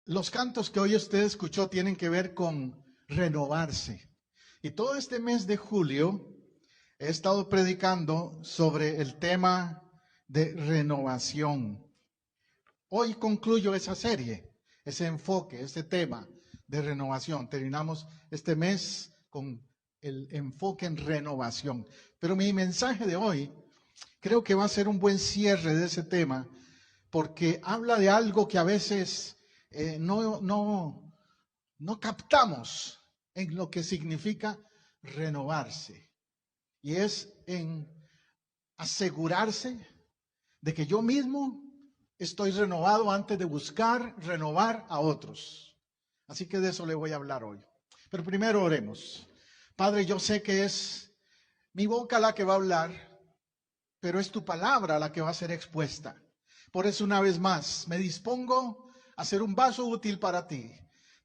Los cantos que hoy usted escuchó tienen que ver con renovarse. Y todo este mes de julio he estado predicando sobre el tema de renovación. Hoy concluyo esa serie, ese enfoque, ese tema de renovación. Terminamos este mes con el enfoque en renovación. Pero mi mensaje de hoy creo que va a ser un buen cierre de ese tema, porque habla de algo que a veces no captamos en lo que significa renovarse. Y es en asegurarse de que yo mismo estoy renovado antes de buscar renovar a otros. Así que de eso le voy a hablar hoy. Pero primero oremos. Padre, yo sé que es mi boca la que va a hablar, pero es tu palabra la que va a ser expuesta. Por eso una vez más me dispongo a ser un vaso útil para ti.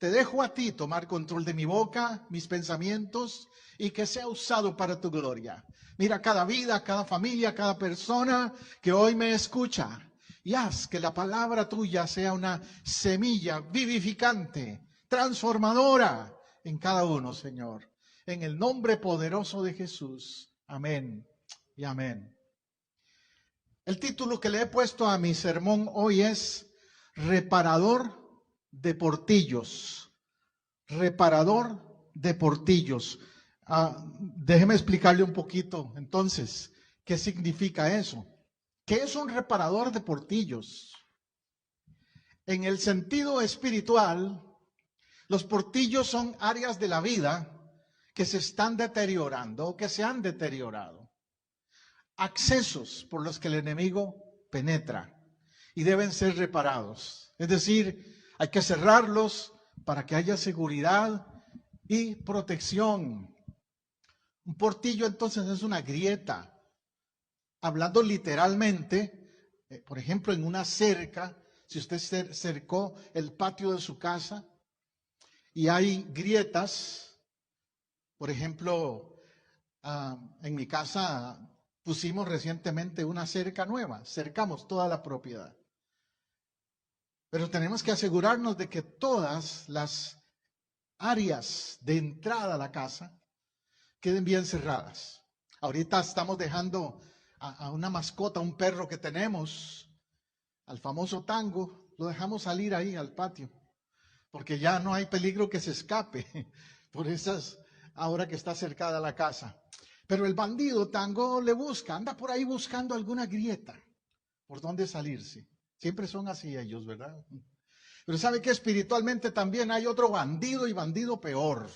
Te dejo a ti tomar control de mi boca, mis pensamientos, y que sea usado para tu gloria. Mira cada vida, cada familia, cada persona que hoy me escucha, y haz que la palabra tuya sea una semilla vivificante, transformadora en cada uno, Señor. En el nombre poderoso de Jesús. Amén y amén. El título que le he puesto a mi sermón hoy es Reparador de Portillos. Reparador de Portillos. Déjeme explicarle un poquito entonces qué significa eso. ¿Qué es un reparador de portillos? En el sentido espiritual, los portillos son áreas de la vida que se están deteriorando o que se han deteriorado. Accesos por los que el enemigo penetra y deben ser reparados. Es decir, hay que cerrarlos para que haya seguridad y protección. Un portillo entonces es una grieta. Hablando literalmente, por ejemplo, en una cerca, si usted cercó el patio de su casa y hay grietas, por ejemplo, en mi casa pusimos recientemente una cerca nueva, cercamos toda la propiedad. Pero tenemos que asegurarnos de que todas las áreas de entrada a la casa queden bien cerradas. Ahorita estamos dejando a una mascota, un perro que tenemos, al famoso Tango, lo dejamos salir ahí al patio, porque ya no hay peligro que se escape por esas, ahora que está cercada la casa. Pero el bandido Tango le busca, anda por ahí buscando alguna grieta por donde salirse. Siempre son así ellos, ¿verdad? Pero sabe que espiritualmente también hay otro bandido y bandido peor.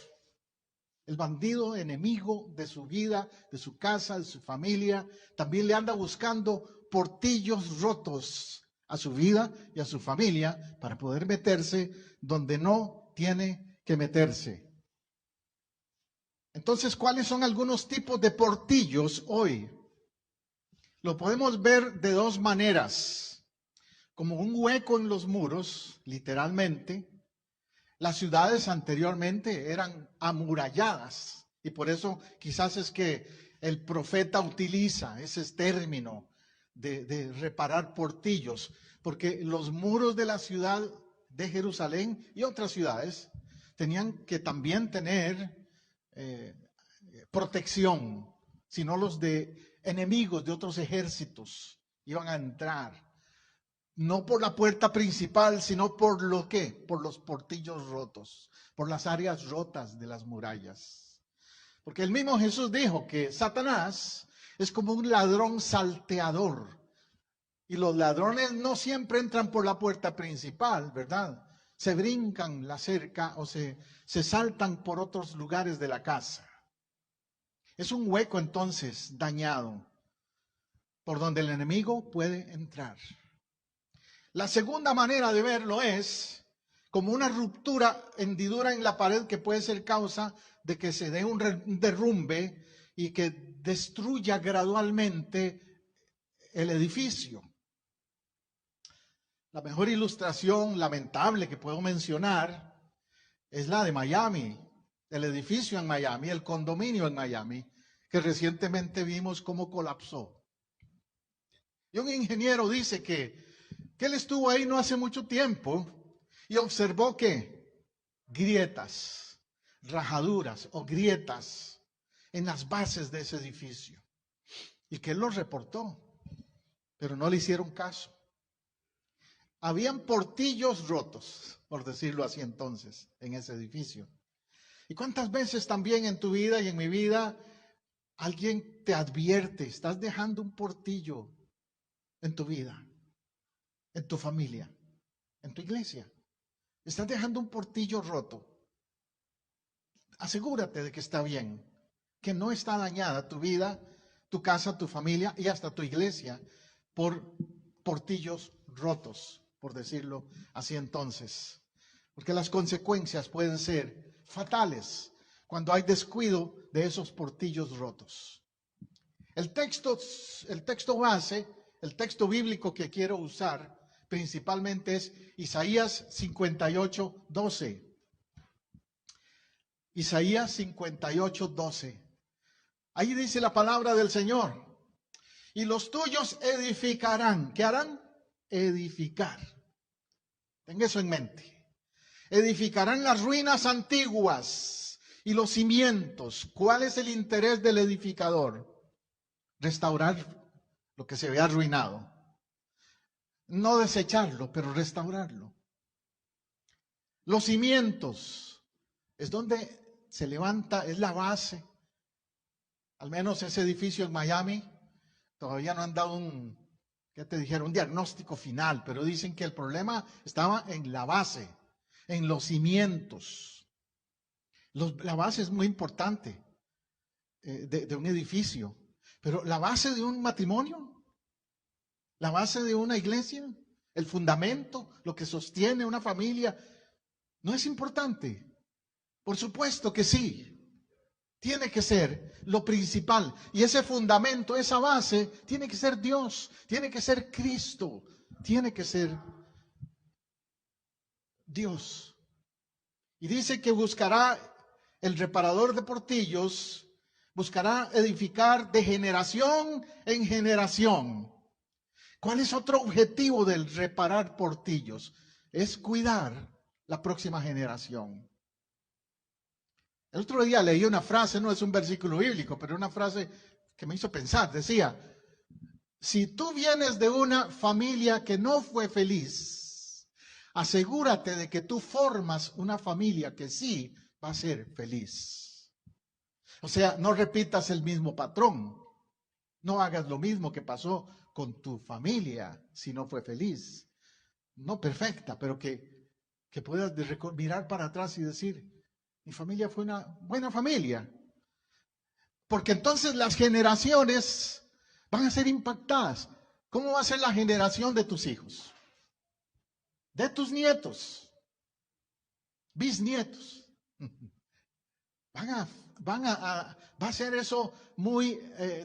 El bandido enemigo de su vida, de su casa, de su familia, también le anda buscando portillos rotos a su vida y a su familia para poder meterse donde no tiene que meterse. Entonces, ¿cuáles son algunos tipos de portillos hoy? Lo podemos ver de dos maneras. Como un hueco en los muros, literalmente. Las ciudades anteriormente eran amuralladas y por eso quizás es que el profeta utiliza ese término de reparar portillos, porque los muros de la ciudad de Jerusalén y otras ciudades tenían que también tener protección, si no los de enemigos de otros ejércitos iban a entrar. No por la puerta principal, sino por lo que, por los portillos rotos, por las áreas rotas de las murallas. Porque el mismo Jesús dijo que Satanás es como un ladrón salteador. Y los ladrones no siempre entran por la puerta principal, ¿verdad? Se brincan la cerca o se saltan por otros lugares de la casa. Es un hueco entonces dañado por donde el enemigo puede entrar. La segunda manera de verlo es como una ruptura, hendidura en la pared que puede ser causa de que se dé un derrumbe y que destruya gradualmente el edificio. La mejor ilustración lamentable que puedo mencionar es la de Miami, el edificio en Miami, el condominio en Miami, que recientemente vimos cómo colapsó. Y un ingeniero dice que él estuvo ahí no hace mucho tiempo y observó que grietas, rajaduras o grietas en las bases de ese edificio. Y que él lo reportó, pero no le hicieron caso. Habían portillos rotos, por decirlo así entonces, en ese edificio. ¿Y cuántas veces también en tu vida y en mi vida alguien te advierte, estás dejando un portillo en tu vida, en tu familia, en tu iglesia? Estás dejando un portillo roto. Asegúrate de que está bien, que no está dañada tu vida, tu casa, tu familia y hasta tu iglesia por portillos rotos, por decirlo así entonces. Porque las consecuencias pueden ser fatales cuando hay descuido de esos portillos rotos. El texto base, el texto bíblico que quiero usar principalmente es Isaías 58, 12. Isaías 58, 12. Ahí dice la palabra del Señor. Y los tuyos edificarán. ¿Qué harán? Edificar. Tenga eso en mente. Edificarán las ruinas antiguas y los cimientos. ¿Cuál es el interés del edificador? Restaurar lo que se ve arruinado. No desecharlo, pero restaurarlo. Los cimientos es donde se levanta, es la base. Al menos ese edificio en Miami, todavía no han dado un diagnóstico final, pero dicen que el problema estaba en la base, en los cimientos. La base es muy importante de un edificio, pero la base de un matrimonio, la base de una iglesia, el fundamento, lo que sostiene una familia, ¿no es importante? Por supuesto que sí. Tiene que ser lo principal. Y ese fundamento, esa base, tiene que ser Dios, tiene que ser Cristo, tiene que ser Dios. Y dice que buscará el reparador de portillos, buscará edificar de generación en generación. ¿Cuál es otro objetivo del reparar portillos? Es cuidar la próxima generación. El otro día leí una frase, no es un versículo bíblico, pero una frase que me hizo pensar. Decía, si tú vienes de una familia que no fue feliz, asegúrate de que tú formas una familia que sí va a ser feliz. O sea, no repitas el mismo patrón. No hagas lo mismo que pasó con tu familia si no fue feliz. No perfecta, pero que puedas mirar para atrás y decir, mi familia fue una buena familia. Porque entonces las generaciones van a ser impactadas. ¿Cómo va a ser la generación de tus hijos? De tus nietos, bisnietos. Va a ser eso muy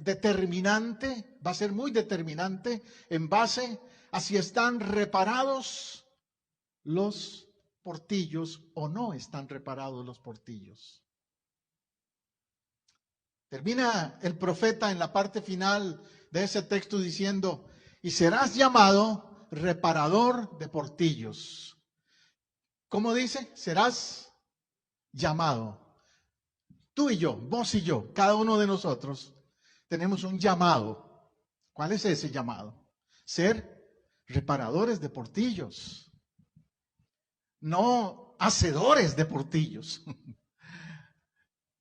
determinante, va a ser muy determinante en base a si están reparados los portillos o no están reparados los portillos. Termina el profeta en la parte final de ese texto diciendo, y serás llamado reparador de portillos. ¿Cómo dice? Serás llamado. Tú y yo, vos y yo, cada uno de nosotros, tenemos un llamado. ¿Cuál es ese llamado? Ser reparadores de portillos. No hacedores de portillos.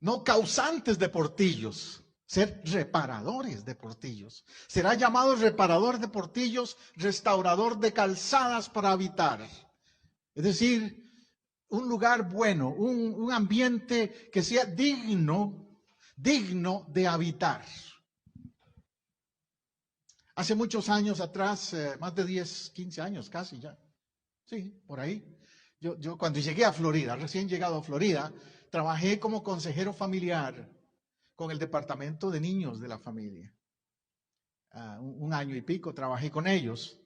No causantes de portillos. Ser reparadores de portillos. Será llamado reparador de portillos, restaurador de calzadas para habitar. Es decir, un lugar bueno, un ambiente que sea digno de habitar. Hace muchos años atrás, más de 10, 15 años casi ya, sí, por ahí, yo cuando llegué a Florida, recién llegado a Florida, trabajé como consejero familiar con el departamento de niños de la familia. Un año y pico trabajé con ellos.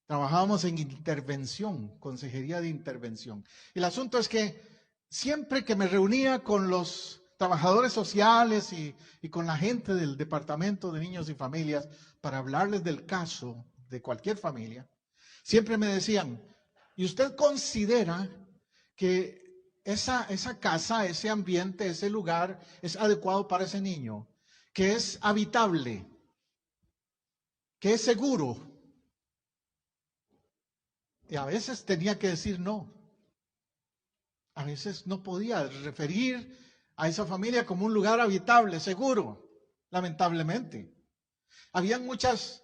Trabajábamos en intervención, consejería de intervención. El asunto es que siempre que me reunía con los trabajadores sociales y con la gente del departamento de niños y familias para hablarles del caso de cualquier familia, siempre me decían, y usted considera que esa casa, ese ambiente, ese lugar es adecuado para ese niño, que es habitable, que es seguro. Y a veces tenía que decir no. A veces no podía referir a esa familia como un lugar habitable, seguro, lamentablemente. Habían muchos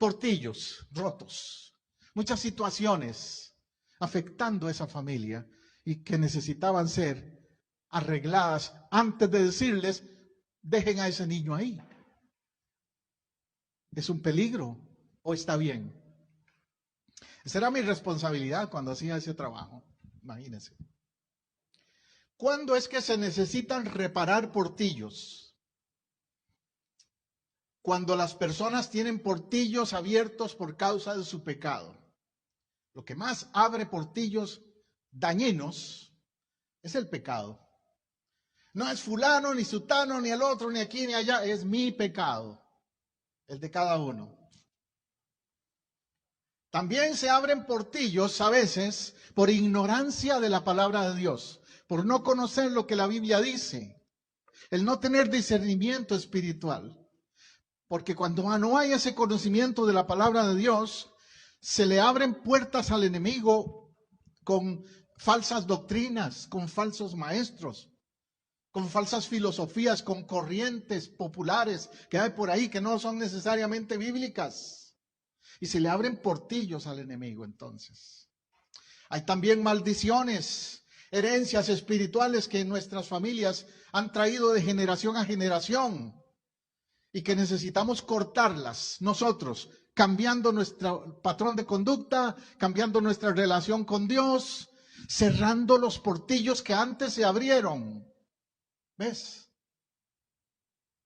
portillos rotos, muchas situaciones afectando a esa familia y que necesitaban ser arregladas antes de decirles, dejen a ese niño ahí. ¿Es un peligro o está bien? Esa era mi responsabilidad cuando hacía ese trabajo, imagínense. ¿Cuándo es que se necesitan reparar portillos? Cuando las personas tienen portillos abiertos por causa de su pecado. Lo que más abre portillos dañinos es el pecado. No es fulano, ni sutano, ni el otro, ni aquí, ni allá. Es mi pecado, el de cada uno. También se abren portillos a veces por ignorancia de la palabra de Dios, por no conocer lo que la Biblia dice, el no tener discernimiento espiritual. Porque cuando no hay ese conocimiento de la palabra de Dios, se le abren puertas al enemigo con falsas doctrinas, con falsos maestros, con falsas filosofías, con corrientes populares que hay por ahí que no son necesariamente bíblicas. Y se le abren portillos al enemigo entonces. Hay también maldiciones, herencias espirituales que en nuestras familias han traído de generación a generación y que necesitamos cortarlas nosotros, cambiando nuestro patrón de conducta, cambiando nuestra relación con Dios, cerrando los portillos que antes se abrieron. ¿Ves?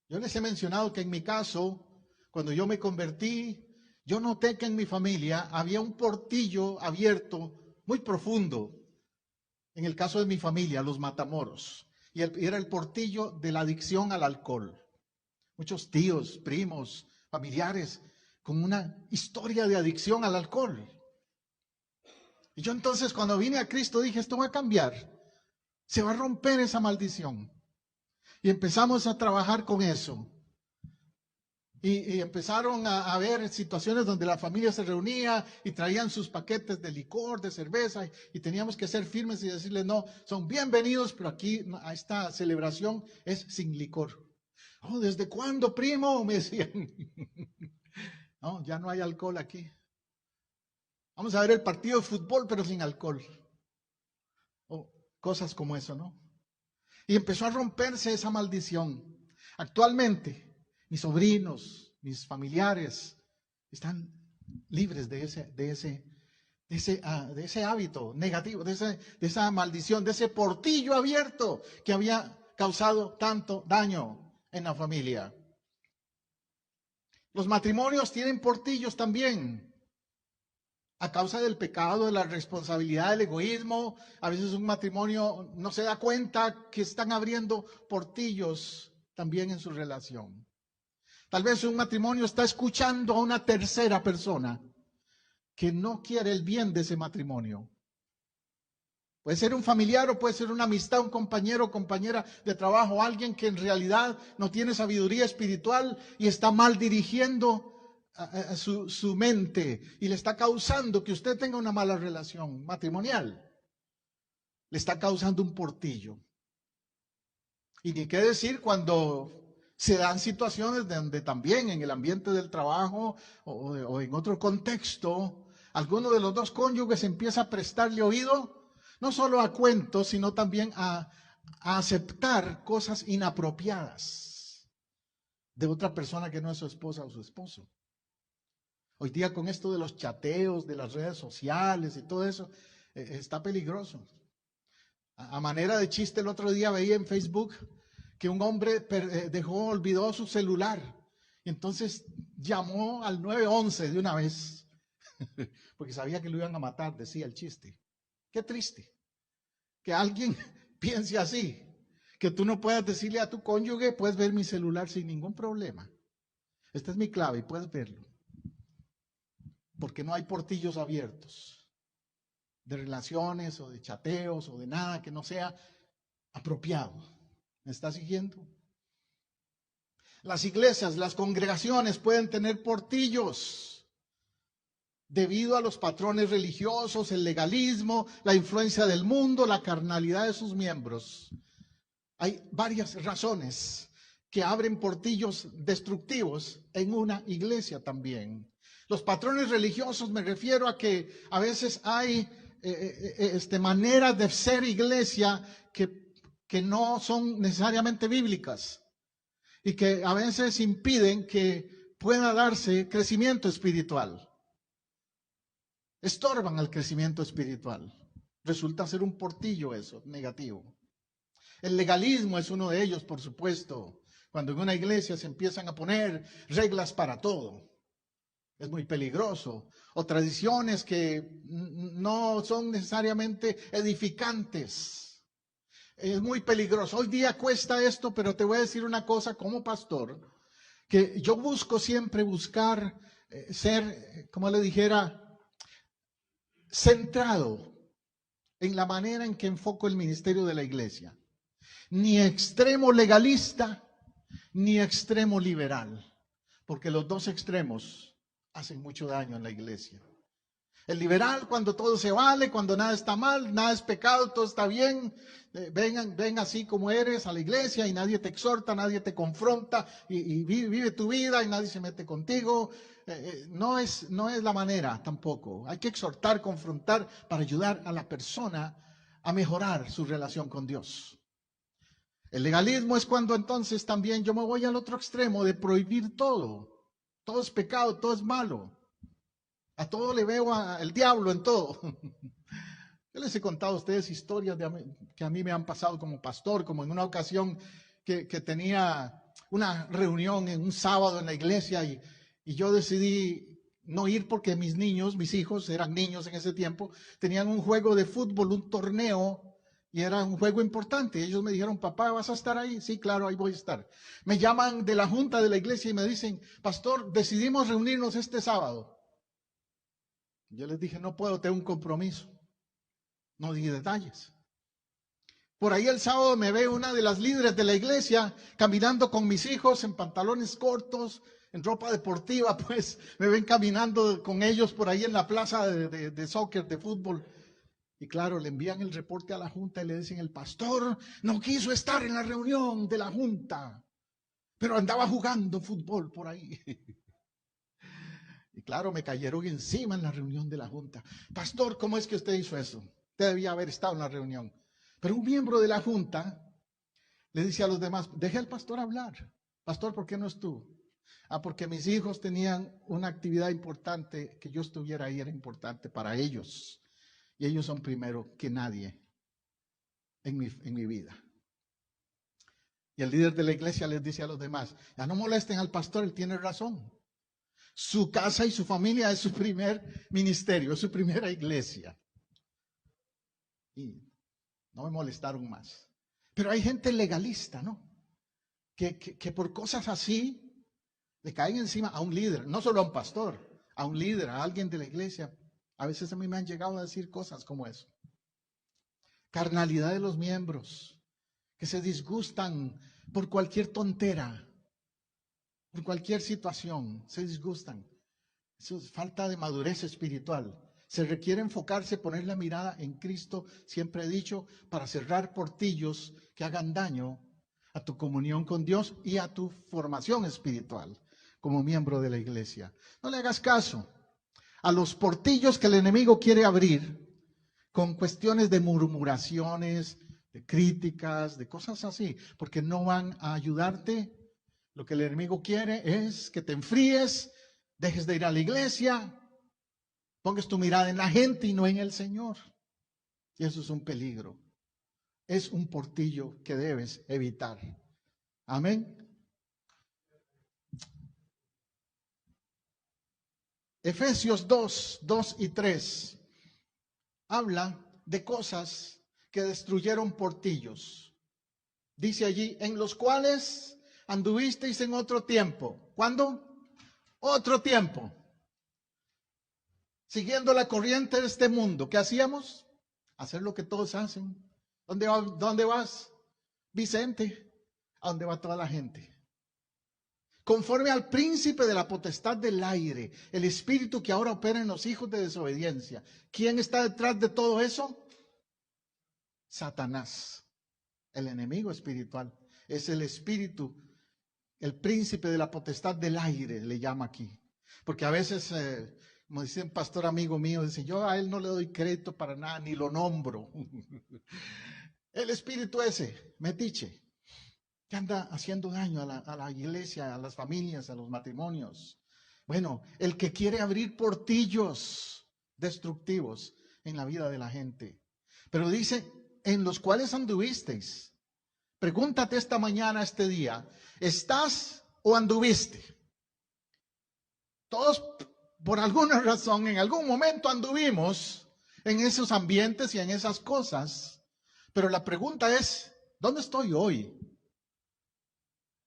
Yo les he mencionado que en mi caso, cuando yo me convertí, yo noté que en mi familia había un portillo abierto muy profundo. En el caso de mi familia, los Matamoros. Y era el portillo de la adicción al alcohol. Muchos tíos, primos, familiares con una historia de adicción al alcohol. Y yo entonces cuando vine a Cristo dije, esto va a cambiar. Se va a romper esa maldición. Y empezamos a trabajar con eso. Y empezaron a haber situaciones donde la familia se reunía y traían sus paquetes de licor, de cerveza, y teníamos que ser firmes y decirles, no, son bienvenidos, pero aquí a esta celebración es sin licor. Oh, ¿desde cuándo, primo? Me decían. No, ya no hay alcohol aquí. Vamos a ver el partido de fútbol, pero sin alcohol. O cosas como eso, ¿no? Y empezó a romperse esa maldición. Actualmente, mis sobrinos, mis familiares están libres de ese hábito negativo, de esa maldición, de ese portillo abierto que había causado tanto daño en la familia. Los matrimonios tienen portillos también. A causa del pecado, de la responsabilidad, del egoísmo, a veces un matrimonio no se da cuenta que están abriendo portillos también en su relación. Tal vez un matrimonio está escuchando a una tercera persona que no quiere el bien de ese matrimonio. Puede ser un familiar o puede ser una amistad, un compañero o compañera de trabajo, alguien que en realidad no tiene sabiduría espiritual y está mal dirigiendo a su mente y le está causando que usted tenga una mala relación matrimonial. Le está causando un portillo. Y ni qué decir cuando se dan situaciones donde también en el ambiente del trabajo o en otro contexto, alguno de los dos cónyuges empieza a prestarle oído, no solo a cuentos, sino también a aceptar cosas inapropiadas de otra persona que no es su esposa o su esposo. Hoy día con esto de los chateos, de las redes sociales y todo eso, está peligroso. A manera de chiste, el otro día veía en Facebook que un hombre olvidó su celular. Y entonces llamó al 911 de una vez, porque sabía que lo iban a matar, decía el chiste. Qué triste que alguien piense así, que tú no puedas decirle a tu cónyuge, puedes ver mi celular sin ningún problema. Esta es mi clave y puedes verlo. Porque no hay portillos abiertos. de relaciones o de chateos o de nada que no sea apropiado. ¿Me está siguiendo? Las iglesias, las congregaciones pueden tener portillos debido a los patrones religiosos, el legalismo, la influencia del mundo, la carnalidad de sus miembros. Hay varias razones que abren portillos destructivos en una iglesia también. Los patrones religiosos, me refiero a que a veces hay maneras de ser iglesia que no son necesariamente bíblicas y que a veces impiden que pueda darse crecimiento espiritual. Estorban al crecimiento espiritual. Resulta ser un portillo eso, negativo. El legalismo es uno de ellos, por supuesto. Cuando en una iglesia se empiezan a poner reglas para todo, es muy peligroso. O tradiciones que no son necesariamente edificantes. Es muy peligroso. Hoy día cuesta esto, pero te voy a decir una cosa como pastor, que yo busco siempre ser, como le dijera, centrado en la manera en que enfoco el ministerio de la iglesia. Ni extremo legalista, ni extremo liberal, porque los dos extremos hacen mucho daño en la iglesia. El liberal, cuando todo se vale, cuando nada está mal, nada es pecado, todo está bien, ven así como eres a la iglesia y nadie te exhorta, nadie te confronta y vive tu vida y nadie se mete contigo. No es la manera tampoco. Hay que exhortar, confrontar para ayudar a la persona a mejorar su relación con Dios. El legalismo es cuando entonces también yo me voy al otro extremo de prohibir todo. Todo es pecado, todo es malo. A todo le veo el diablo en todo. Yo les he contado a ustedes historias que a mí me han pasado como pastor, como en una ocasión que tenía una reunión en un sábado en la iglesia y yo decidí no ir porque mis hijos eran niños en ese tiempo, tenían un juego de fútbol, un torneo, y era un juego importante. Ellos me dijeron, papá, ¿vas a estar ahí? Sí, claro, ahí voy a estar. Me llaman de la junta de la iglesia y me dicen, pastor, decidimos reunirnos este sábado. Yo les dije, no puedo, tengo un compromiso. No di detalles. Por ahí el sábado me ve una de las líderes de la iglesia caminando con mis hijos en pantalones cortos, en ropa deportiva, pues me ven caminando con ellos por ahí en la plaza de soccer, de fútbol. Y claro, le envían el reporte a la junta y le dicen, el pastor no quiso estar en la reunión de la junta, pero andaba jugando fútbol por ahí. Y claro, me cayeron encima en la reunión de la junta. Pastor, ¿cómo es que usted hizo eso? Usted debía haber estado en la reunión. Pero un miembro de la junta le dice a los demás, deje al pastor hablar. Pastor, ¿por qué no estuvo? Porque mis hijos tenían una actividad importante, que yo estuviera ahí era importante para ellos. Y ellos son primero que nadie en mi vida. Y el líder de la iglesia les dice a los demás, ya no molesten al pastor, él tiene razón. Su casa y su familia es su primer ministerio, es su primera iglesia. Y no me molestaron más. Pero hay gente legalista, ¿no? Que por cosas así le caen encima a un líder, no solo a un pastor, a un líder, a alguien de la iglesia. A veces a mí me han llegado a decir cosas como eso. Carnalidad de los miembros, que se disgustan por cualquier tontera, por cualquier situación, se disgustan. Eso es falta de madurez espiritual. Se requiere enfocarse, poner la mirada en Cristo, siempre he dicho, para cerrar portillos que hagan daño a tu comunión con Dios y a tu formación espiritual como miembro de la iglesia. No le hagas caso a los portillos que el enemigo quiere abrir con cuestiones de murmuraciones, de críticas, de cosas así, porque no van a ayudarte. Lo que el enemigo quiere es que te enfríes, dejes de ir a la iglesia, pongas tu mirada en la gente y no en el Señor. Y eso es un peligro. Es un portillo que debes evitar. Amén. Efesios 2 y 3 habla de cosas que destruyeron portillos. Dice allí, en los cuales anduvisteis en otro tiempo. ¿Cuándo? Otro tiempo. siguiendo la corriente de este mundo. ¿Qué hacíamos? Hacer lo que todos hacen. ¿Dónde vas, Vicente? ¿A dónde va toda la gente? Conforme al príncipe de la potestad del aire, el espíritu que ahora opera en los hijos de desobediencia. ¿Quién está detrás de todo eso? Satanás, el enemigo espiritual. Es el espíritu, el príncipe de la potestad del aire, le llama aquí. Porque a veces, como dice un pastor amigo mío, dice, yo a él no le doy crédito para nada, ni lo nombro. El espíritu ese, metiche, que anda haciendo daño a la iglesia, a las familias, a los matrimonios. Bueno, el que quiere abrir portillos destructivos en la vida de la gente. Pero dice, en los cuales anduvisteis. Pregúntate esta mañana, este día, ¿estás o anduviste? Todos, por alguna razón, en algún momento anduvimos en esos ambientes y en esas cosas. Pero la pregunta es, ¿dónde estoy hoy?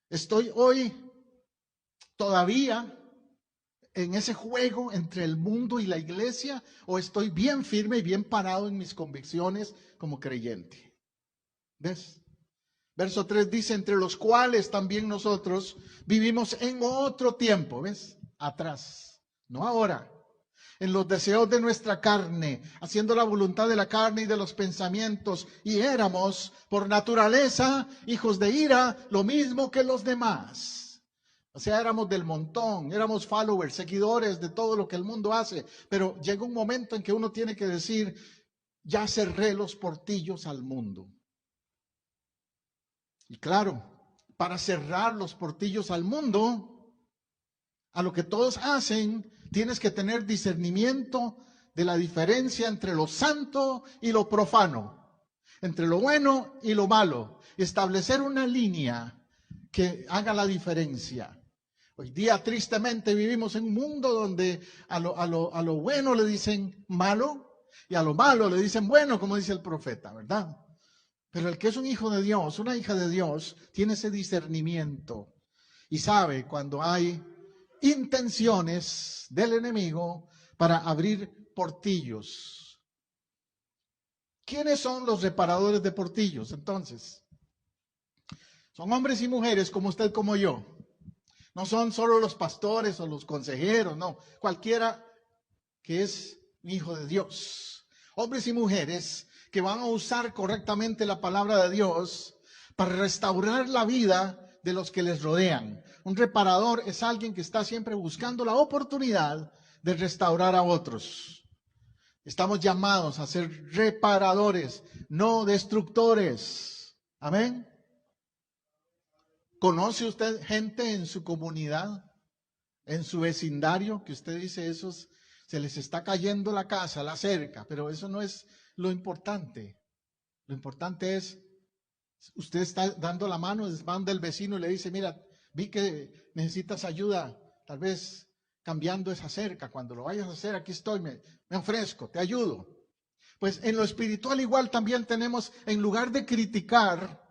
¿Estoy hoy todavía en ese juego entre el mundo y la iglesia? ¿O estoy bien firme y bien parado en mis convicciones como creyente? ¿Ves? Verso 3 dice, entre los cuales también nosotros vivimos en otro tiempo, ¿ves? Atrás, no ahora. En los deseos de nuestra carne, haciendo la voluntad de la carne y de los pensamientos, y éramos por naturaleza hijos de ira, lo mismo que los demás. O sea, éramos del montón, éramos followers, seguidores de todo lo que el mundo hace, pero llega un momento en que uno tiene que decir, ya cerré los portillos al mundo. Y claro, para cerrar los portillos al mundo, a lo que todos hacen, tienes que tener discernimiento de la diferencia entre lo santo y lo profano, entre lo bueno y lo malo, y establecer una línea que haga la diferencia. Hoy día, tristemente, vivimos en un mundo donde a lo bueno le dicen malo y a lo malo le dicen bueno, como dice el profeta, ¿verdad? Pero el que es un hijo de Dios, una hija de Dios, tiene ese discernimiento y sabe cuando hay intenciones del enemigo para abrir portillos. ¿Quiénes son los reparadores de portillos? Entonces, son hombres y mujeres como usted, como yo. No son solo los pastores o los consejeros, no. Cualquiera que es un hijo de Dios. Hombres y mujeres que van a usar correctamente la palabra de Dios para restaurar la vida de los que les rodean. Un reparador es alguien que está siempre buscando la oportunidad de restaurar a otros. Estamos llamados a ser reparadores, no destructores. Amén. ¿Conoce usted gente en su comunidad, en su vecindario, que usted dice esos se les está cayendo la casa, la cerca? Pero eso no es lo importante. Lo importante es, usted está dando la mano, manda el vecino y le dice, mira, vi que necesitas ayuda, tal vez cambiando esa cerca. Cuando lo vayas a hacer, aquí estoy, me ofrezco, te ayudo. Pues en lo espiritual igual también tenemos, en lugar de criticar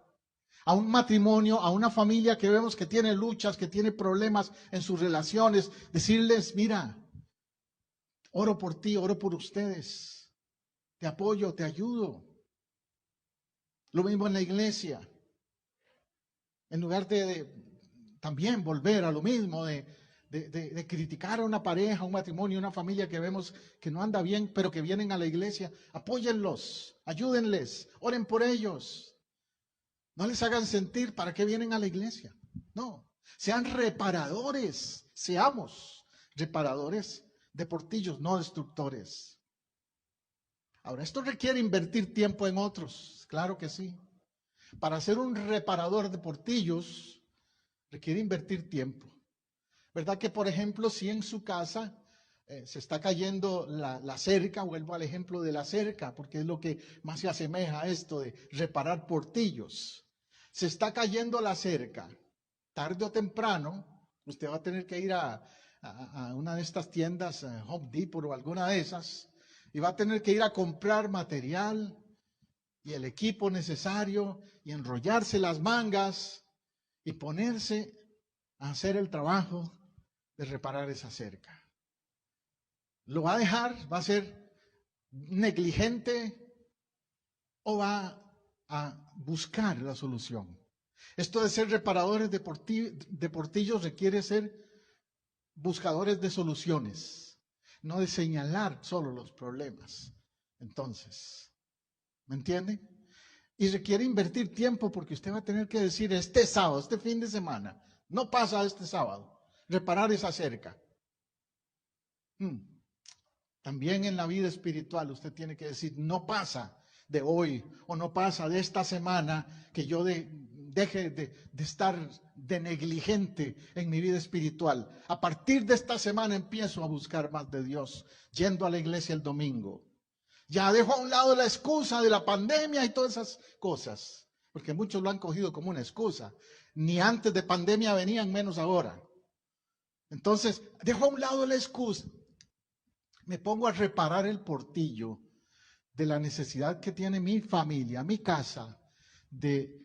a un matrimonio, a una familia que vemos que tiene luchas, que tiene problemas en sus relaciones, decirles, mira, oro por ti, oro por ustedes, te apoyo, te ayudo. Lo mismo en la iglesia. En lugar de también volver a lo mismo, de criticar a una pareja, un matrimonio, una familia que vemos que no anda bien, pero que vienen a la iglesia, apóyenlos, ayúdenles, oren por ellos. No les hagan sentir para qué vienen a la iglesia. No, sean reparadores, seamos reparadores de portillos, no destructores. Ahora, esto requiere invertir tiempo en otros, claro que sí. Para ser un reparador de portillos, requiere invertir tiempo. ¿Verdad que, por ejemplo, si en su casa se está cayendo la cerca, vuelvo al ejemplo de la cerca, porque es lo que más se asemeja a esto de reparar portillos. Se está cayendo la cerca, tarde o temprano, usted va a tener que ir a una de estas tiendas, Home Depot o alguna de esas, y va a tener que ir a comprar material y el equipo necesario y enrollarse las mangas y ponerse a hacer el trabajo de reparar esa cerca. ¿Lo va a dejar? ¿Va a ser negligente? ¿O va a buscar la solución? Esto de ser reparadores de portillos requiere ser buscadores de soluciones, no de señalar solo los problemas. Entonces, ¿me entiende? Y requiere invertir tiempo porque usted va a tener que decir este sábado, este fin de semana, no pasa este sábado, reparar esa cerca. También en la vida espiritual usted tiene que decir, no pasa de hoy o no pasa de esta semana que yo deje de estar de negligente en mi vida espiritual. A partir de esta semana empiezo a buscar más de Dios, yendo a la iglesia el domingo. Ya dejo a un lado la excusa de la pandemia y todas esas cosas, porque muchos lo han cogido como una excusa. Ni antes de pandemia venían, menos ahora. Entonces, dejo a un lado la excusa. Me pongo a reparar el portillo de la necesidad que tiene mi familia, mi casa, de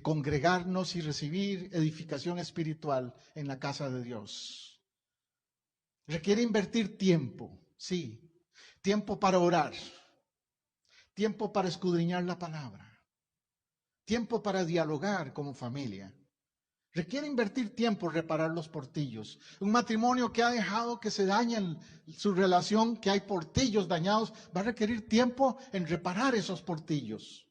congregarnos y recibir edificación espiritual en la casa de Dios. Requiere invertir tiempo, sí. Tiempo para orar, tiempo para escudriñar la palabra, tiempo para dialogar como familia. Requiere invertir tiempo en reparar los portillos. Un matrimonio que ha dejado que se dañe su relación, que hay portillos dañados, va a requerir tiempo en reparar esos portillos.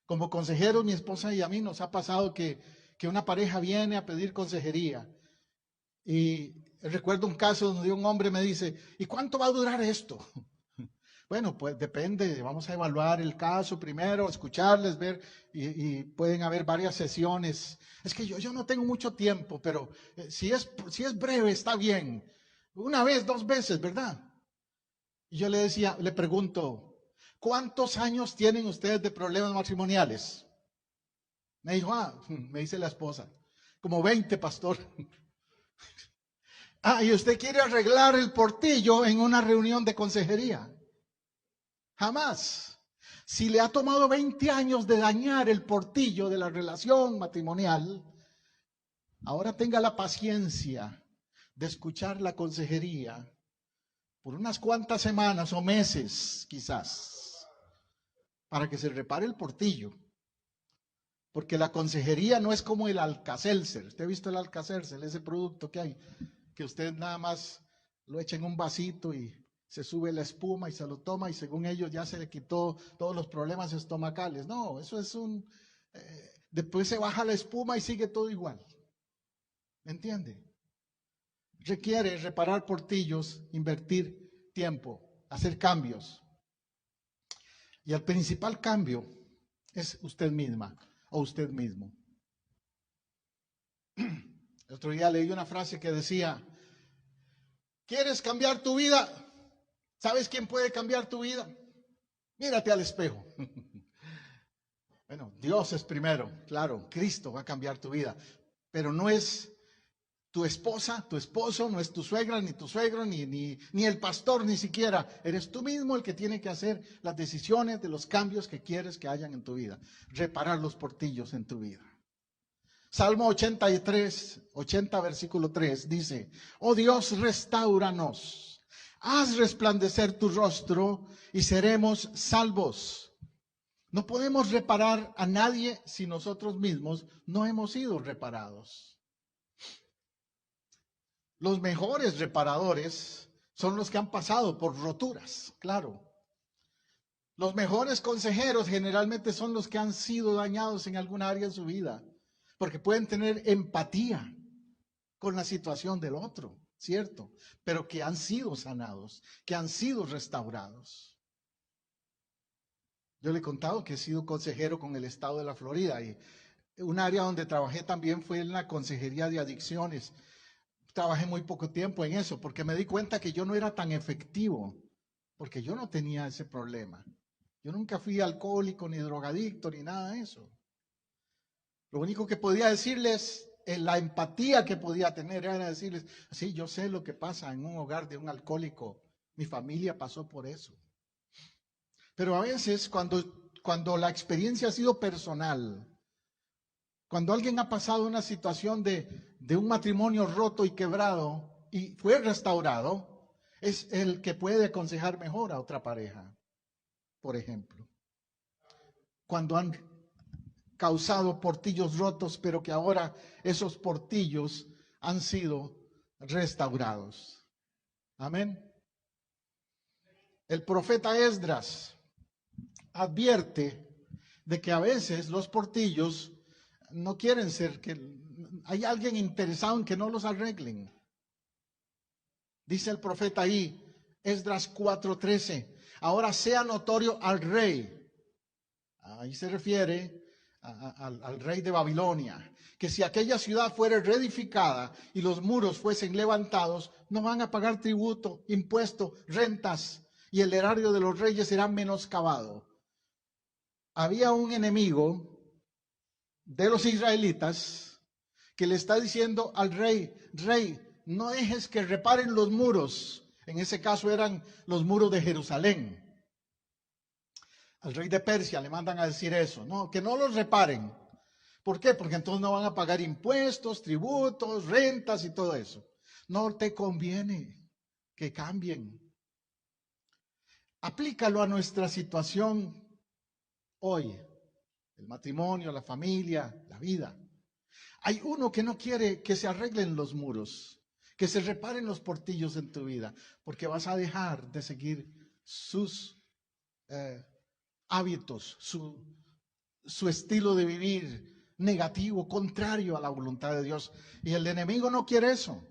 Como consejeros, mi esposa y a mí nos ha pasado que una pareja viene a pedir consejería. Y recuerdo un caso donde un hombre me dice, ¿y cuánto va a durar esto? Bueno, pues depende, vamos a evaluar el caso primero, escucharles, ver, y pueden haber varias sesiones. Es que yo no tengo mucho tiempo, pero si es breve, está bien. Una vez, 2 veces, ¿verdad? Y yo le pregunto, ¿cuántos años tienen ustedes de problemas matrimoniales? Me dijo, me dice la esposa, como 20, pastor. Y usted quiere arreglar el portillo en una reunión de consejería. Jamás. Si le ha tomado 20 años de dañar el portillo de la relación matrimonial, ahora tenga la paciencia de escuchar la consejería por unas cuantas semanas o meses, quizás, para que se repare el portillo. Porque la consejería no es como el Alka-Seltzer. ¿Usted ha visto el Alka-Seltzer, ese producto que hay? Que usted nada más lo echa en un vasito y se sube la espuma y se lo toma y según ellos ya se le quitó todos los problemas estomacales. No, eso es después se baja la espuma y sigue todo igual. ¿Me entiende? Requiere reparar portillos, invertir tiempo, hacer cambios. Y el principal cambio es usted misma o usted mismo. El otro día leí una frase que decía, ¿quieres cambiar tu vida? ¿Sabes quién puede cambiar tu vida? Mírate al espejo. Bueno, Dios es primero, claro, Cristo va a cambiar tu vida, pero no es tu esposa, tu esposo, no es tu suegra, ni tu suegro, ni el pastor, ni siquiera. Eres tú mismo el que tiene que hacer las decisiones de los cambios que quieres que hayan en tu vida, reparar los portillos en tu vida. Salmo 83, 80, versículo 3 dice, oh Dios, restáuranos, haz resplandecer tu rostro y seremos salvos. No podemos reparar a nadie si nosotros mismos no hemos sido reparados. Los mejores reparadores son los que han pasado por roturas, claro. Los mejores consejeros generalmente son los que han sido dañados en alguna área de su vida, porque pueden tener empatía con la situación del otro, ¿cierto? Pero que han sido sanados, que han sido restaurados. Yo le he contado que he sido consejero con el estado de la Florida y un área donde trabajé también fue en la consejería de adicciones. Trabajé muy poco tiempo en eso porque me di cuenta que yo no era tan efectivo, porque yo no tenía ese problema. Yo nunca fui alcohólico, ni drogadicto, ni nada de eso. Lo único que podía decirles, la empatía que podía tener era decirles, sí, yo sé lo que pasa en un hogar de un alcohólico. Mi familia pasó por eso. Pero a veces cuando la experiencia ha sido personal, cuando alguien ha pasado una situación de un matrimonio roto y quebrado y fue restaurado, es el que puede aconsejar mejor a otra pareja, por ejemplo. Cuando han causado portillos rotos, pero que ahora esos portillos han sido restaurados. Amén. El profeta Esdras advierte de que a veces los portillos no quieren ser, que hay alguien interesado en que no los arreglen. Dice el profeta ahí, Esdras 4:13, ahora sea notorio al rey. Ahí se refiere al rey de Babilonia, que si aquella ciudad fuera reedificada y los muros fuesen levantados, no van a pagar tributo, impuesto, rentas, y el erario de los reyes será menoscabado. Había un enemigo de los israelitas que le está diciendo al rey, rey, no dejes que reparen los muros. En ese caso eran los muros de Jerusalén. Al rey de Persia le mandan a decir eso, no, que no los reparen. ¿Por qué? Porque entonces no van a pagar impuestos, tributos, rentas y todo eso. No te conviene que cambien. Aplícalo a nuestra situación hoy, el matrimonio, la familia, la vida. Hay uno que no quiere que se arreglen los muros, que se reparen los portillos en tu vida, porque vas a dejar de seguir sus hábitos, su estilo de vivir negativo, contrario a la voluntad de Dios. Y el enemigo no quiere eso.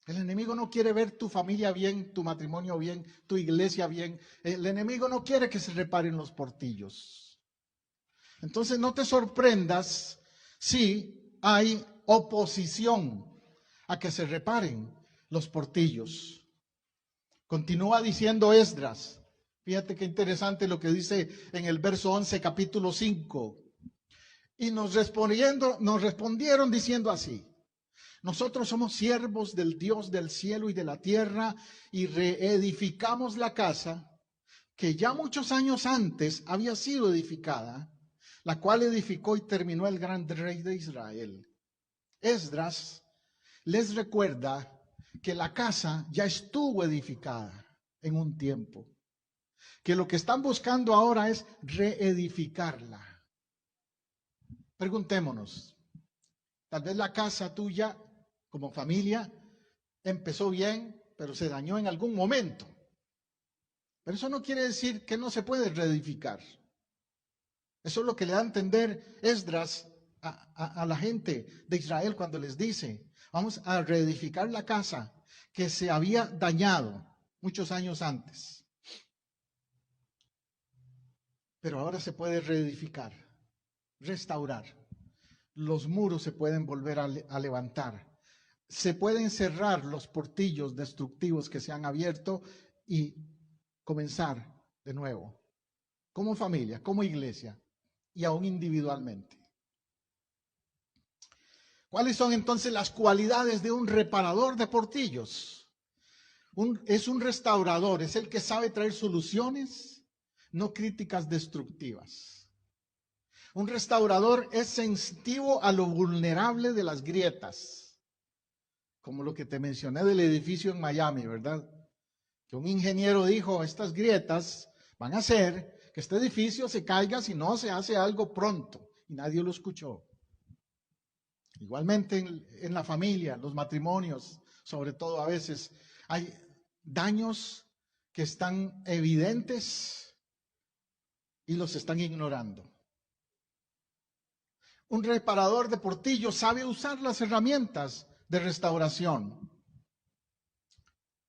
El enemigo no quiere ver tu familia bien, tu matrimonio bien, tu iglesia bien. El enemigo no quiere que se reparen los portillos. Entonces no te sorprendas si hay oposición a que se reparen los portillos. Continúa diciendo Esdras. Fíjate qué interesante lo que dice en el verso 11, capítulo 5. Y nos respondieron diciendo así: nosotros somos siervos del Dios del cielo y de la tierra y reedificamos la casa que ya muchos años antes había sido edificada, la cual edificó y terminó el gran rey de Israel. Esdras les recuerda que la casa ya estuvo edificada en un tiempo, que lo que están buscando ahora es reedificarla. Preguntémonos, tal vez la casa tuya como familia empezó bien, pero se dañó en algún momento. Pero eso no quiere decir que no se puede reedificar. Eso es lo que le da a entender Esdras a la gente de Israel cuando les dice, vamos a reedificar la casa que se había dañado muchos años antes. Pero ahora se puede reedificar, restaurar. Los muros se pueden volver a levantar. Se pueden cerrar los portillos destructivos que se han abierto y comenzar de nuevo, como familia, como iglesia y aún individualmente. ¿Cuáles son entonces las cualidades de un reparador de portillos? Es un restaurador, es el que sabe traer soluciones, no críticas destructivas. Un restaurador es sensitivo a lo vulnerable de las grietas, como lo que te mencioné del edificio en Miami, ¿verdad? Que un ingeniero dijo, estas grietas van a hacer que este edificio se caiga si no se hace algo pronto, y nadie lo escuchó. Igualmente en la familia, los matrimonios, sobre todo a veces, hay daños que están evidentes y los están ignorando. Un reparador de portillos sabe usar las herramientas de restauración.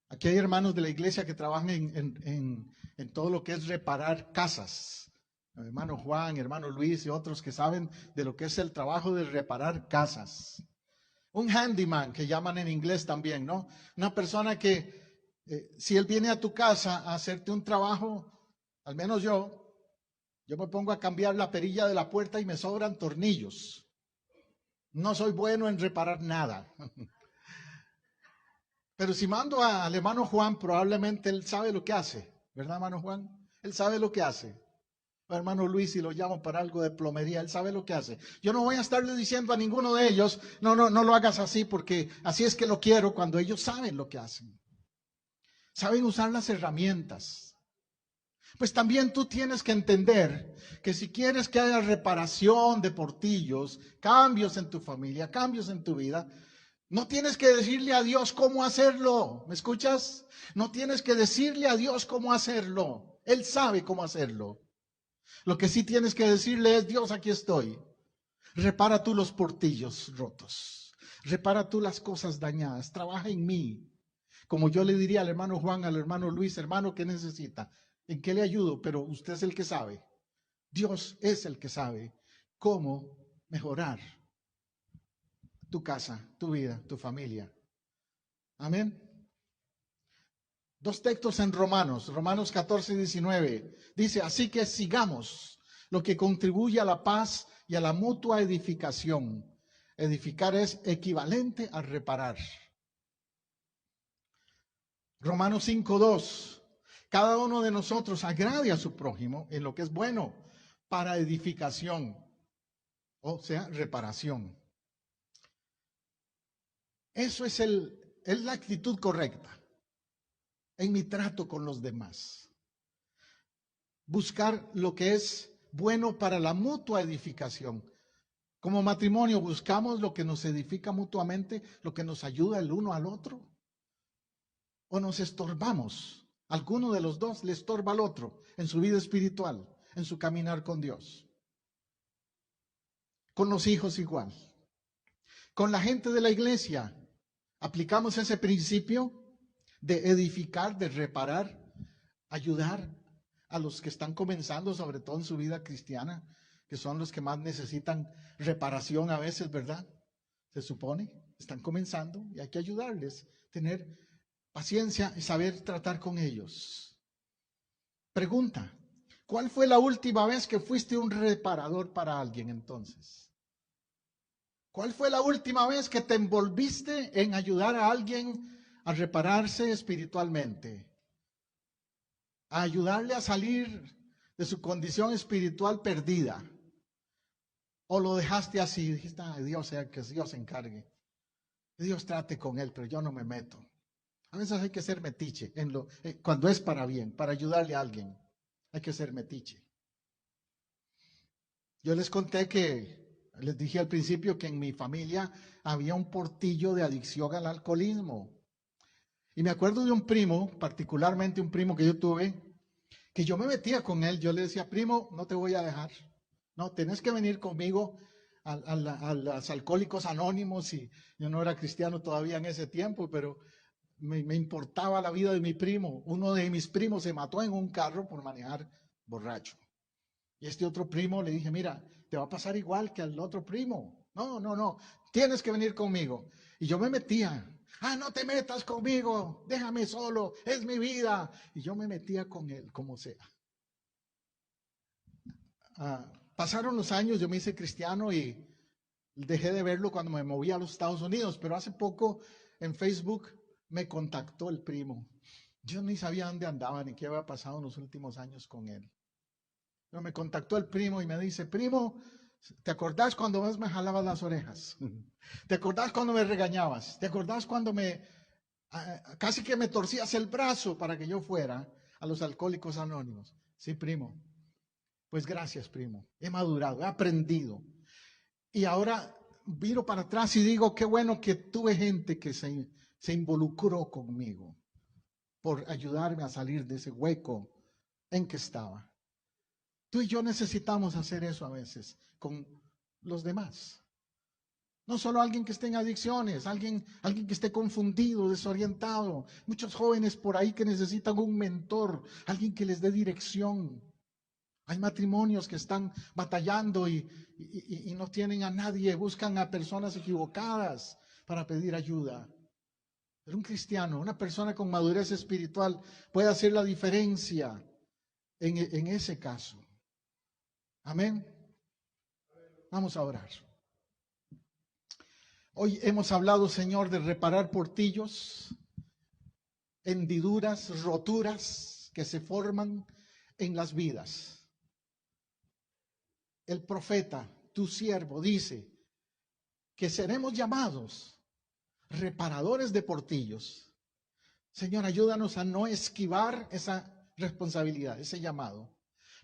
Aquí hay hermanos de la iglesia que trabajan en todo lo que es reparar casas. Hermano Juan, hermano Luis y otros que saben de lo que es el trabajo de reparar casas. Un handyman, que llaman en inglés también, ¿no? Una persona que si él viene a tu casa a hacerte un trabajo, al menos yo me pongo a cambiar la perilla de la puerta y me sobran tornillos. No soy bueno en reparar nada. Pero si mando al hermano Juan, probablemente él sabe lo que hace, ¿verdad, hermano Juan? Él sabe lo que hace. O hermano Luis, si lo llamo para algo de plomería, él sabe lo que hace. Yo no voy a estarle diciendo a ninguno de ellos, no lo hagas así porque así es que lo quiero, cuando ellos saben lo que hacen. saben usar las herramientas. Pues también tú tienes que entender que si quieres que haya reparación de portillos, cambios en tu familia, cambios en tu vida, no tienes que decirle a Dios cómo hacerlo. ¿Me escuchas? No tienes que decirle a Dios cómo hacerlo. Él sabe cómo hacerlo. Lo que sí tienes que decirle es: Dios, aquí estoy. Repara tú los portillos rotos. Repara tú las cosas dañadas. Trabaja en mí. Como yo le diría al hermano Juan, al hermano Luis: hermano, ¿qué necesita? ¿En qué le ayudo? Pero usted es el que sabe. Dios es el que sabe cómo mejorar tu casa, tu vida, tu familia. Amén. Dos textos en Romanos 14 y 19. Dice: así que sigamos lo que contribuye a la paz y a la mutua edificación. Edificar es equivalente a reparar. Romanos 5:2. Cada uno de nosotros agrade a su prójimo en lo que es bueno para edificación, o sea, reparación. Eso es la actitud correcta en mi trato con los demás. Buscar lo que es bueno para la mutua edificación. Como matrimonio, buscamos lo que nos edifica mutuamente, lo que nos ayuda el uno al otro. O nos estorbamos. Alguno de los dos le estorba al otro en su vida espiritual, en su caminar con Dios. Con los hijos igual. Con la gente de la iglesia, aplicamos ese principio de edificar, de reparar, ayudar a los que están comenzando, sobre todo en su vida cristiana, que son los que más necesitan reparación a veces, ¿verdad? Se supone, están comenzando y hay que ayudarles, tener paciencia y saber tratar con ellos. Pregunta: ¿cuál fue la última vez que fuiste un reparador para alguien entonces? ¿Cuál fue la última vez que te envolviste en ayudar a alguien a repararse espiritualmente? A ayudarle a salir de su condición espiritual perdida. ¿O lo dejaste así? Dijiste: Dios, sea que Dios se encargue. Dios trate con él, pero yo no me meto. A veces hay que ser metiche cuando es para bien, para ayudarle a alguien. Hay que ser metiche. Yo les conté les dije al principio que en mi familia había un portillo de adicción al alcoholismo. Y me acuerdo de un primo, particularmente un primo que yo tuve, que yo me metía con él. Yo le decía: primo, no te voy a dejar. No, tenés que venir conmigo a los Alcohólicos Anónimos. Y yo no era cristiano todavía en ese tiempo, pero me importaba la vida de mi primo. Uno de mis primos se mató en un carro por manejar borracho. Y este otro primo le dije: mira, te va a pasar igual que al otro primo. No, tienes que venir conmigo. Y yo me metía. No te metas conmigo, déjame solo, es mi vida. Y yo me metía con él, como sea. Pasaron los años, yo me hice cristiano y dejé de verlo cuando me moví a los Estados Unidos, pero hace poco en Facebook me contactó el primo. Yo ni sabía dónde andaba ni qué había pasado en los últimos años con él. Pero me contactó el primo y me dice: primo, ¿te acordás cuando vos me jalabas las orejas? ¿Te acordás cuando me regañabas? ¿Te acordás cuando casi que me torcías el brazo para que yo fuera a los Alcohólicos Anónimos? Sí, primo. Pues gracias, primo. He madurado, he aprendido. Y ahora miro para atrás y digo: qué bueno que tuve gente que se involucró conmigo por ayudarme a salir de ese hueco en que estaba. Tú y yo necesitamos hacer eso a veces con los demás. No solo alguien que esté en adicciones, alguien que esté confundido, desorientado. Muchos jóvenes por ahí que necesitan un mentor, alguien que les dé dirección. Hay matrimonios que están batallando y no tienen a nadie, buscan a personas equivocadas para pedir ayuda. Pero un cristiano, una persona con madurez espiritual puede hacer la diferencia en ese caso. Amén. Vamos a orar. Hoy hemos hablado, Señor, de reparar portillos, hendiduras, roturas que se forman en las vidas. El profeta, tu siervo, dice que seremos llamados reparadores de portillos. Señor, ayúdanos a no esquivar esa responsabilidad, ese llamado.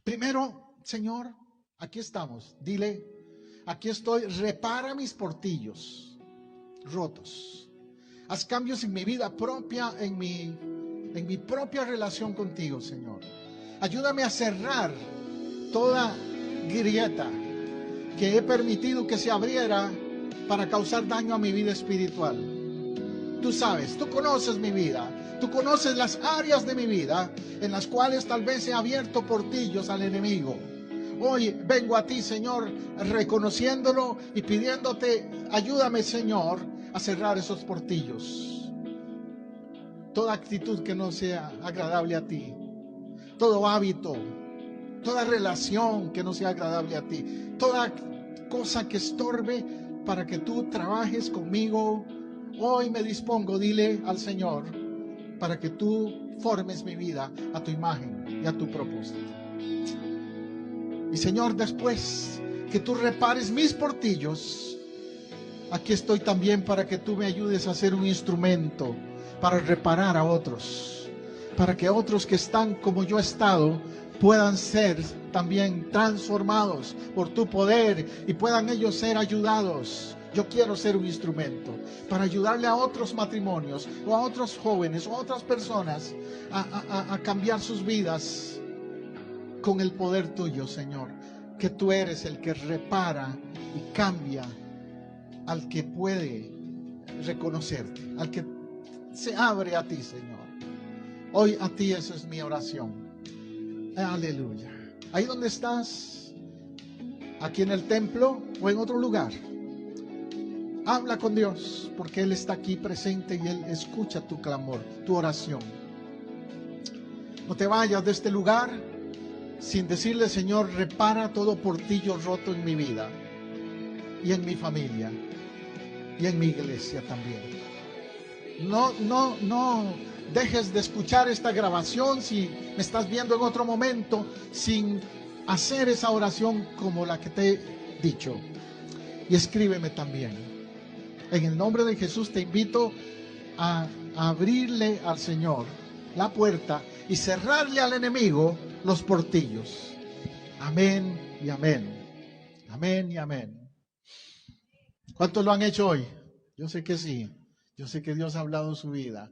Primero, Señor, aquí estamos. Dile, aquí estoy, repara mis portillos rotos. Haz cambios en mi vida propia, en mi propia relación contigo, Señor. Ayúdame a cerrar toda grieta que he permitido que se abriera para causar daño a mi vida espiritual. Tú sabes, tú conoces mi vida, tú conoces las áreas de mi vida en las cuales tal vez he abierto portillos al enemigo. Hoy vengo a ti, Señor, reconociéndolo y pidiéndote, ayúdame, Señor, a cerrar esos portillos. Toda actitud que no sea agradable a ti, todo hábito, toda relación que no sea agradable a ti, toda cosa que estorbe para que tú trabajes conmigo. Hoy me dispongo, dile al Señor, para que tú formes mi vida a tu imagen y a tu propósito. Y Señor, después que tú repares mis portillos, aquí estoy también para que tú me ayudes a ser un instrumento para reparar a otros, para que otros que están como yo he estado puedan ser también transformados por tu poder y puedan ellos ser ayudados. Yo quiero ser un instrumento para ayudarle a otros matrimonios o a otros jóvenes o a otras personas a cambiar sus vidas con el poder tuyo, Señor, que tú eres el que repara y cambia al que puede reconocerte, al que se abre a ti, Señor. Hoy a ti esa es mi oración. Aleluya. Ahí donde estás, aquí en el templo o en otro lugar, habla con Dios, porque Él está aquí presente y Él escucha tu clamor, tu oración. No te vayas de este lugar sin decirle, Señor, repara todo portillo roto en mi vida y en mi familia y en mi iglesia también. No dejes de escuchar esta grabación si me estás viendo en otro momento sin hacer esa oración como la que te he dicho. Y escríbeme también. En el nombre de Jesús te invito a abrirle al Señor la puerta y cerrarle al enemigo los portillos. Amén y amén. Amén y amén. ¿Cuántos lo han hecho hoy? Yo sé que sí. Yo sé que Dios ha hablado su vida.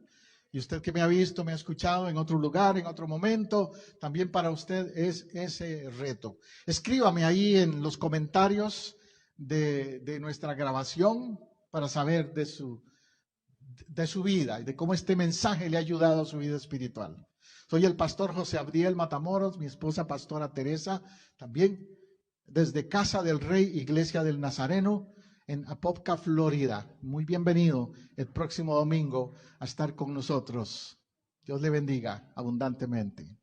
Y usted que me ha visto, me ha escuchado en otro lugar, en otro momento, también para usted es ese reto. Escríbame ahí en los comentarios de nuestra grabación para saber de su vida y de cómo este mensaje le ha ayudado a su vida espiritual. Soy el pastor José Abdiel Matamoros, mi esposa pastora Teresa, también desde Casa del Rey, Iglesia del Nazareno, en Apopka, Florida. Muy bienvenido el próximo domingo a estar con nosotros. Dios le bendiga abundantemente.